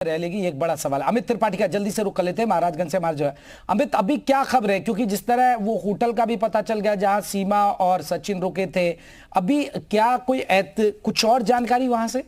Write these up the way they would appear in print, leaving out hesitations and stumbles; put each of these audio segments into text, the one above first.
रह लेगी, एक बड़ा सवाल। अमित त्रिपाठी का जल्दी से रुक कर लेते हैं, महाराजगंज से हमारे जो है अमित, अभी क्या खबर है? क्योंकि जिस तरह वो होटल का भी पता चल गया जहां सीमा और सचिन रुके थे, अभी क्या कोई कुछ और जानकारी वहां से?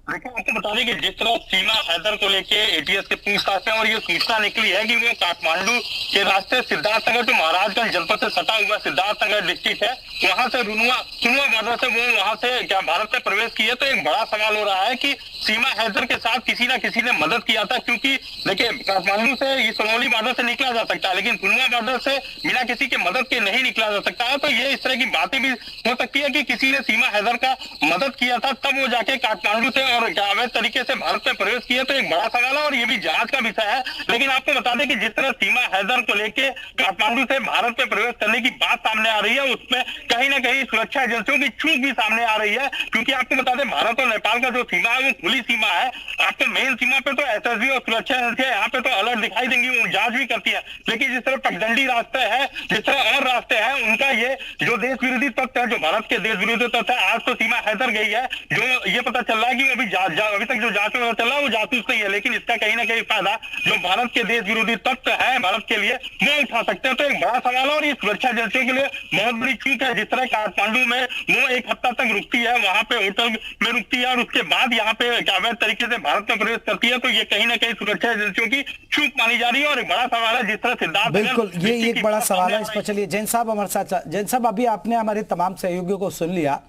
देखिए, आपको बता दें कि जिस तरह सीमा हैदर को लेके एटीएस के पूछताछ में और ये सूचना निकली है कि वो काठमांडू के रास्ते सिद्धार्थनगर जो महाराजगंज जनपद से सटा हुआ सिद्धार्थनगर डिस्ट्रिक्ट है, वहां से रुनुआ बॉर्डर से वो वहां से क्या भारत में प्रवेश किया। तो एक बड़ा सवाल हो रहा है कि सीमा हैदर के साथ किसी ना किसी ने मदद किया था, क्योंकि देखिए काठमांडू से ये सोनौली बॉर्डर से निकला जा सकता है, लेकिन रुनुआ बॉर्डर से बिना किसी के मदद के नहीं निकला जा सकता है। तो ये इस तरह की बातें भी हो सकती है कि किसी ने सीमा हैदर का मदद किया था, तब वो जाके काठमांडू से और अवैध तरीके से भारत में प्रवेश किया। तो एक बड़ा सवाल है और ये भी जांच का विषय है। लेकिन आपको बता दें कि जिस तरह सीमा हैदर को लेके काठमांडू से भारत में प्रवेश करने की बात सामने आ रही है, उसमें कहीं ना कहीं सुरक्षा एजेंसियों की चूक भी सामने आ रही है। क्योंकि आपको बता दें भारत और नेपाल का जो सीमा है वो खुली सीमा है। आपको मेन सीमा पे तो एसएसबी और सुरक्षा एजेंसियां यहाँ पे तो अलर्ट दिखाई देंगी, वो जांच भी करती है। लेकिन जिस तरह पगडंडी रास्ते है, जिस तरह और रास्ते हैं, उनका ये जो देश विरोधी तत्व है, जो भारत के देश विरोधी तत्व है, आज तो सीमा हैदर गई है, जो ये पता चल रहा है कि अभी तक जो जांच में चल रहा है वो जासूस नहीं है। लेकिन इसका कहीं ना कहीं फायदा जो भारत के देश विरोधी तत्व है भारत के लिए वो उठा सकते हैं। तो एक बड़ा सवाल है और ये सुरक्षा एजेंसियों के लिए बहुत बड़ी चूक है। जिस तरह काठमांडू में वो एक हफ्ता तक रुकती है, वहां पे होटल में रुकती है और उसके बाद यहाँ पे अवैध तरीके से भारत में प्रवेश करती है, तो ये कहीं ना कहीं सुरक्षा एजेंसियों की चूक मानी जा रही है। और एक बड़ा सवाल है जिस तरह सिद्धार्थ, बिल्कुल, ये एक बड़ा सवाल है। इस पर चलिए जैन साहब हमारे साथ। जैन साहब, अभी आपने हमारे तमाम सहयोगियों को सुन लिया,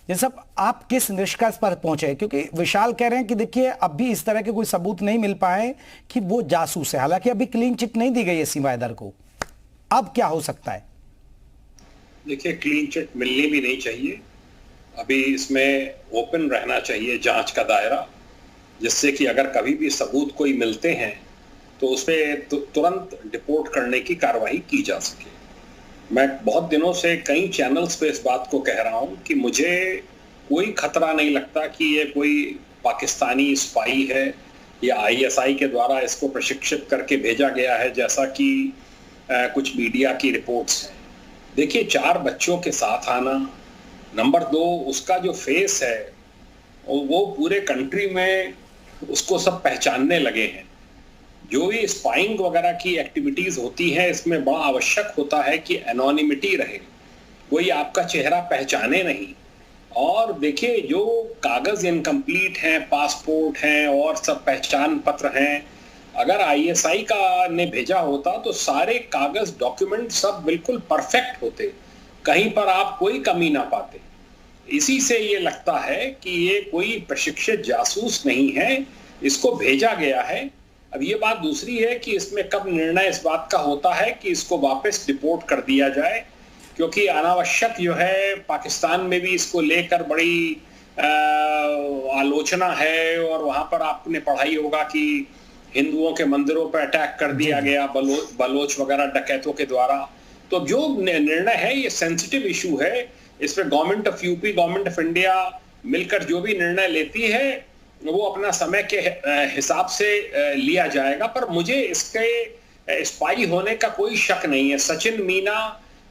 जैन साहब आप किस निष्कर्ष पर पहुंचे? क्योंकि विशाल कह रहे हैं कि देखिए अब भी इस तरह के कोई सबूत नहीं मिल पाए कि वो जासूस है, हालांकि अभी क्लीन चिट नहीं दी गई है सीमा हैदर को, अब क्या हो सकता है? देखिए, क्लीन चिट मिलनी भी नहीं चाहिए, अभी इसमें ओपन रहना चाहिए जांच का दायरा, जिससे कि अगर कभी भी सबूत कोई मिलते हैं तो उसमें तुरंत डिपोर्ट करने की कार्रवाई की जा सके। मैं बहुत दिनों से कई चैनल्स पे इस बात को कह रहा हूं कि मुझे कोई खतरा नहीं लगता कि ये कोई पाकिस्तानी स्पाई है या आईएसआई के द्वारा इसको प्रशिक्षित करके भेजा गया है, जैसा कि कुछ मीडिया की रिपोर्ट्स हैं। देखिए, 4 बच्चों के साथ आना, नंबर 2 उसका जो फेस है वो पूरे कंट्री में उसको सब पहचानने लगे हैं। जो भी स्पाइंग वगैरह की एक्टिविटीज होती हैं, इसमें बड़ा आवश्यक होता है कि एनोनिमिटी रहे, कोई आपका चेहरा पहचाने नहीं। और देखिए, जो कागज इनकम्प्लीट हैं, पासपोर्ट हैं और सब पहचान पत्र हैं, अगर आईएसआई का ने भेजा होता तो सारे कागज डॉक्यूमेंट सब बिल्कुल परफेक्ट होते, कहीं पर आप कोई कमी ना पाते। इसी से ये लगता है कि ये कोई प्रशिक्षित जासूस नहीं है, इसको भेजा गया है। अब ये बात दूसरी है कि इसमें कब निर्णय इस बात का होता है कि इसको वापस डिपोर्ट कर दिया जाए, क्योंकि अनावश्यक जो है पाकिस्तान में भी इसको लेकर बड़ी आलोचना है। और वहां पर आपने पढ़ाई होगा कि हिंदुओं के मंदिरों पर अटैक कर दिया गया बलोच वगैरह डकैतों के द्वारा। तो जो निर्णय है ये सेंसिटिव इशू है, इस पर government of UP, government of India मिलकर जो भी निर्णय लेती है वो अपना समय के हिसाब से लिया जाएगा। पर मुझे इसके स्पाई होने का कोई शक नहीं है। सचिन मीना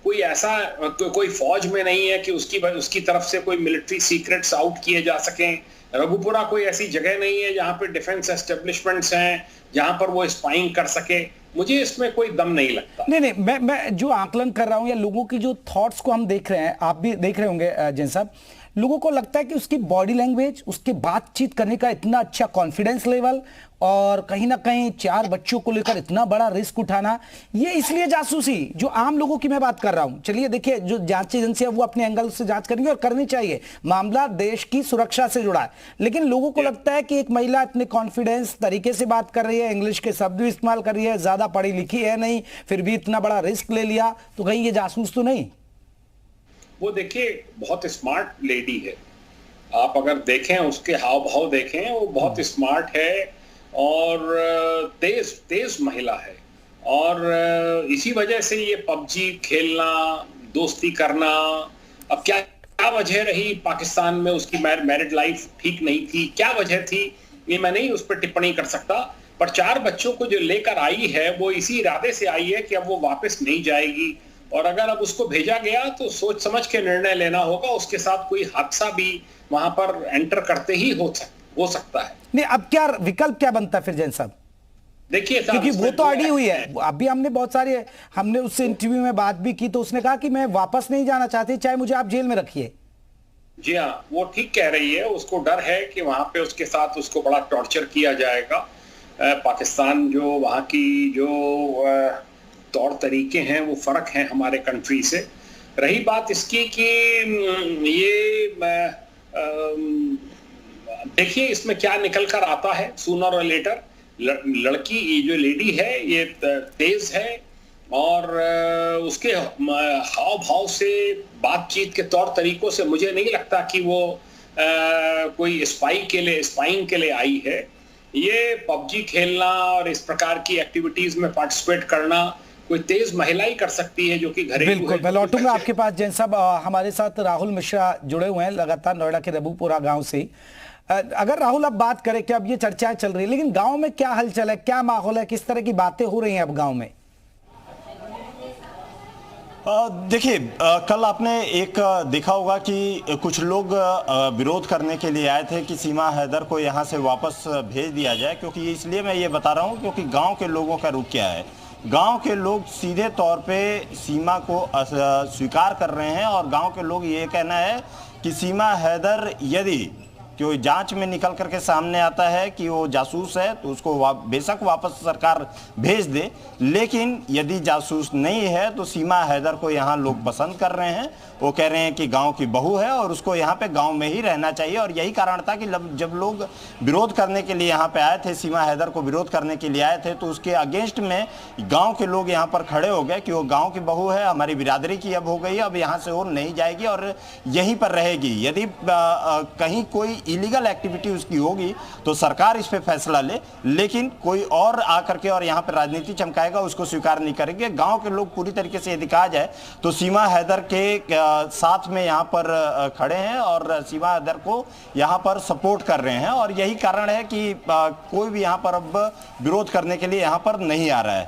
कोई ऐसा कोई फौज में नहीं है कि उसकी तरफ से कोई मिलिट्री सीक्रेट्स आउट किए जा सकें। रघुपुरा कोई ऐसी जगह नहीं है जहां पे डिफेंस एस्टेब्लिशमेंट्स हैं जहां पर वो स्पाइंग कर सके। मुझे इसमें कोई दम नहीं लगता। नहीं, मैं जो आकलन कर रहा हूं या लोगों की जो थॉट्स को हम देख रहे हैं, आप भी देख रहे होंगे जैन साहब, लोगों को लगता है कि उसकी बॉडी लैंग्वेज, उसके बातचीत करने का इतना अच्छा कॉन्फिडेंस लेवल और कहीं ना कहीं 4 बच्चों को लेकर इतना बड़ा रिस्क उठाना, ये इसलिए जासूसी, जो आम लोगों की मैं बात कर रहा हूं। चलिए देखिए, जो जांच एजेंसी है वो अपने एंगल से जांच करेंगे और करनी चाहिए, मामला देश की सुरक्षा से जुड़ा है। लेकिन लोगों को लगता है कि एक महिला इतने कॉन्फिडेंस तरीके से बात कर रही है, इंग्लिश के शब्द भी इस्तेमाल कर रही है, ज्यादा पढ़ी लिखी है नहीं, फिर भी इतना बड़ा रिस्क ले लिया, तो कहीं ये जासूस तो नहीं? वो देखिए, बहुत स्मार्ट लेडी है, आप अगर देखें उसके हाव भाव देखें, वो बहुत स्मार्ट है और तेज महिला है। और इसी वजह से ये पबजी खेलना, दोस्ती करना, अब क्या वजह रही पाकिस्तान में, उसकी मैरिड लाइफ ठीक नहीं थी, क्या वजह थी ये मैं नहीं उस पर टिप्पणी कर सकता। पर 4 बच्चों को जो लेकर आई है वो इसी इरादे से आई है कि अब वो वापस नहीं जाएगी, और अगर अब उसको भेजा गया तो सोच समझ के निर्णय लेना होगा। उसके साथ कोई हादसा भी वहां पर एंटर करते ही हो सकता हो सकता है। नहीं, अब क्या विकल्प क्या बनता है फिर जैन साहब? देखिए क्योंकि वो तो अड़ी हुई है, अभी हमने बहुत सारे, हमने उससे इंटरव्यू में बात भी की तो उसने कहा कि मैं वापस नहीं जाना चाहती, चाहे मुझे आप जेल में रखिए। जी हाँ, वो ठीक कह रही है। उसको डर है कि वहां पे उसके साथ उसको बड़ा टॉर्चर किया जाएगा। पाकिस्तान जो वहां की जो तौर तरीके हैं वो फर्क हैं हमारे कंट्री से। रही बात इसकी कि ये देखिए इसमें क्या निकल कर आता है सूनर और लेटर। लड़की ये जो लेडी है ये तेज है और उसके हाव भाव से, बातचीत के तौर तरीकों से मुझे नहीं लगता कि वो कोई स्पाइंग के लिए आई है। ये पबजी खेलना और इस प्रकार की एक्टिविटीज में पार्टिसिपेट करना कोई तेज महिला ही कर सकती है जो कि घरेलू है। बिल्कुल, मैं लौटूंगा आपके पास जैन साहब। हमारे साथ राहुल मिश्रा जुड़े हुए हैं लगातार नोएडा के रबूपुरा गांव से। अगर राहुल अब बात करें कि अब ये चर्चाएं चल रही है, लेकिन गांव में क्या हलचल है, क्या माहौल है, किस तरह की बातें हो रही हैं अब गांव में? देखिए, कल आपने एक देखा होगा कि कुछ लोग विरोध करने के लिए आए थे कि सीमा हैदर को यहां से वापस भेज दिया जाए। क्योंकि इसलिए मैं ये बता रहा हूं क्योंकि गांव के लोगों का रुख क्या है। गांव के लोग सीधे तौर पे सीमा को स्वीकार कर रहे हैं और गांव के लोग ये कहना है कि सीमा हैदर यदि कोई जांच में निकल करके सामने आता है कि वो जासूस है तो उसको बेशक वापस सरकार भेज दे, लेकिन यदि जासूस नहीं है तो सीमा हैदर को यहाँ लोग पसंद कर रहे हैं। वो कह रहे हैं कि गांव की बहू है और उसको यहाँ पे गांव में ही रहना चाहिए। और यही कारण था कि जब लोग विरोध करने के लिए यहाँ पे आए थे, सीमा हैदर को विरोध करने के लिए आए थे, तो उसके अगेंस्ट में गांव के लोग यहाँ पर खड़े हो गए कि वो गांव की बहू है, हमारी बिरादरी की अब हो गई, अब यहाँ से वो नहीं जाएगी और यहीं पर रहेगी। यदि कहीं कोई इलीगल एक्टिविटी उसकी होगी तो सरकार इस पर फैसला ले, लेकिन कोई और आकर के और यहाँ पर राजनीति चमकाएगा उसको स्वीकार नहीं करेंगे। गाँव के लोग पूरी तरीके से यदि कहा जाए तो सीमा हैदर के साथ में यहाँ पर खड़े हैं और सीमा हैदर को यहाँ पर सपोर्ट कर रहे हैं। और यही कारण है कि कोई भी यहाँ पर अब विरोध करने के लिए यहाँ पर नहीं आ रहा है।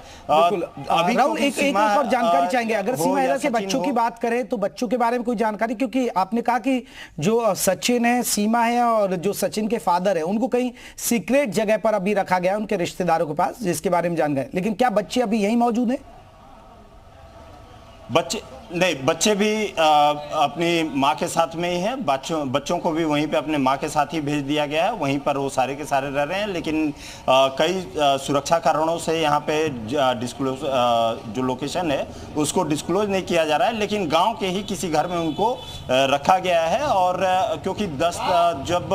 अभी एक और जानकारी चाहेंगे, अगर सीमा हैदर के बच्चों की बात करें तो बच्चों के बारे में कोई जानकारी, क्योंकि आपने कहा कि जो सचिन है, सीमा है और जो सचिन के फादर है उनको कहीं सीक्रेट जगह पर अभी रखा गया है उनके रिश्तेदारों के पास, जिसके बारे में जान गए, लेकिन क्या बच्चे अभी यहीं मौजूद हैं? बच्चे भी अपनी माँ के साथ में ही हैं। बच्चों को भी वहीं पे अपने माँ के साथ ही भेज दिया गया है, वहीं पर वो सारे के सारे रह रहे हैं। लेकिन कई सुरक्षा कारणों से यहाँ पे डिस्क्लोज जो लोकेशन है उसको डिस्क्लोज नहीं किया जा रहा है, लेकिन गांव के ही किसी घर में उनको रखा गया है। और क्योंकि जब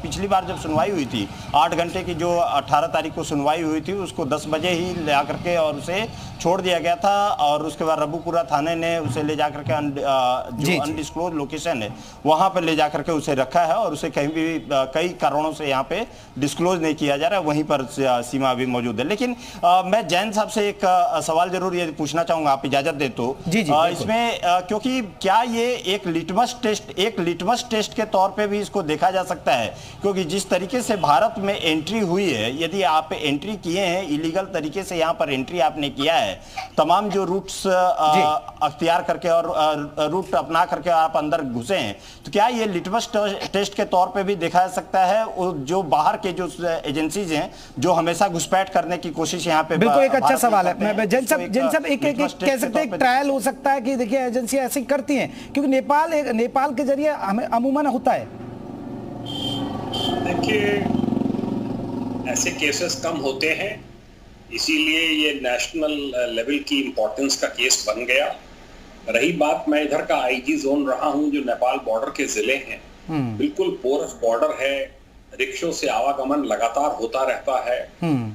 पिछली बार जब सुनवाई हुई थी, 8 घंटे की जो 18 तारीख को सुनवाई हुई थी, उसको 10 बजे ही ले आकर के और उसे छोड़ दिया गया था। और उसके बाद रबूपुरा थाने ने उसे ले जाकर के जो अनडिस्क्लोज लोकेशन है वहां पर ले जाकर के उसे रखा है और उसे कहीं भी कई कारणों से यहाँ पे डिस्क्लोज नहीं किया जा रहा है, वहीं पर सीमा अभी मौजूद है। लेकिन मैं जैन साहब से एक सवाल जरूर ये पूछना चाहूंगा, आप इजाजत दे तो। इसमें क्योंकि क्या ये एक लिटमस टेस्ट के तौर पे भी इसको देखा जा सकता है? क्योंकि जिस तरीके से भारत में एंट्री हुई है, यदि आप एंट्री किए हैं इलीगल तरीके से, यहाँ पर एंट्री आपने किया है, तमाम जो रूट्स अख्तियार करके और रूट अपना करके आप अंदर घुसे हैं, तो क्या ये लिटमस टेस्ट के तौर पे भी देखा जा सकता है जो बाहर के जो एजेंसीज हैं जो हमेशा घुसपैठ करने की कोशिश यहाँ पे? बिल्कुल एक अच्छा सवाल है। मैं जैन साहब एक कह सकते हैं, एक ट्रायल हो सकता है कि देखिए एजेंसी ऐसे करती हैं, क्योंकि नेपाल के जरिए हमें अमूमन होता है। देखिए ऐसे केसेस कम होते हैं, इसीलिए ये नेशनल लेवल की इंपॉर्टेंस का केस बन गया। रही बात, मैं इधर का आईजी जोन रहा हूं जो नेपाल बॉर्डर के जिले हैं, बिल्कुल पोरस बॉर्डर है, रिक्शों से आवागमन लगातार होता रहता है।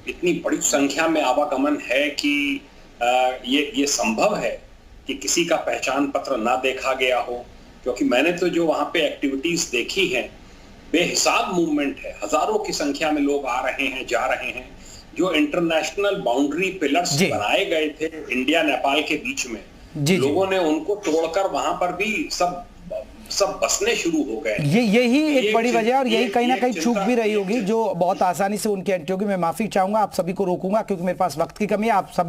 इतनी बड़ी संख्या में आवागमन है कि ये संभव है कि किसी का पहचान पत्र ना देखा गया हो, क्योंकि मैंने तो जो वहां पे एक्टिविटीज देखी हैं, बेहिसाब मूवमेंट है, हजारों की संख्या में लोग आ रहे हैं, जा रहे हैं। जो इंटरनेशनल बाउंड्री पिलर्स बनाए गए थे इंडिया नेपाल के बीच में, लोगों ने उनको तोड़कर वहां पर भी सब बसने शुरू हो गए। यही एक बड़ी वजह और यही कहीं ना कहीं चूक भी रही होगी जो बहुत आसानी से उनकी एंट्री होगी। मैं माफी चाहूंगा, आप सभी को रोकूंगा क्योंकि मेरे पास वक्त की कमी है। आप सभी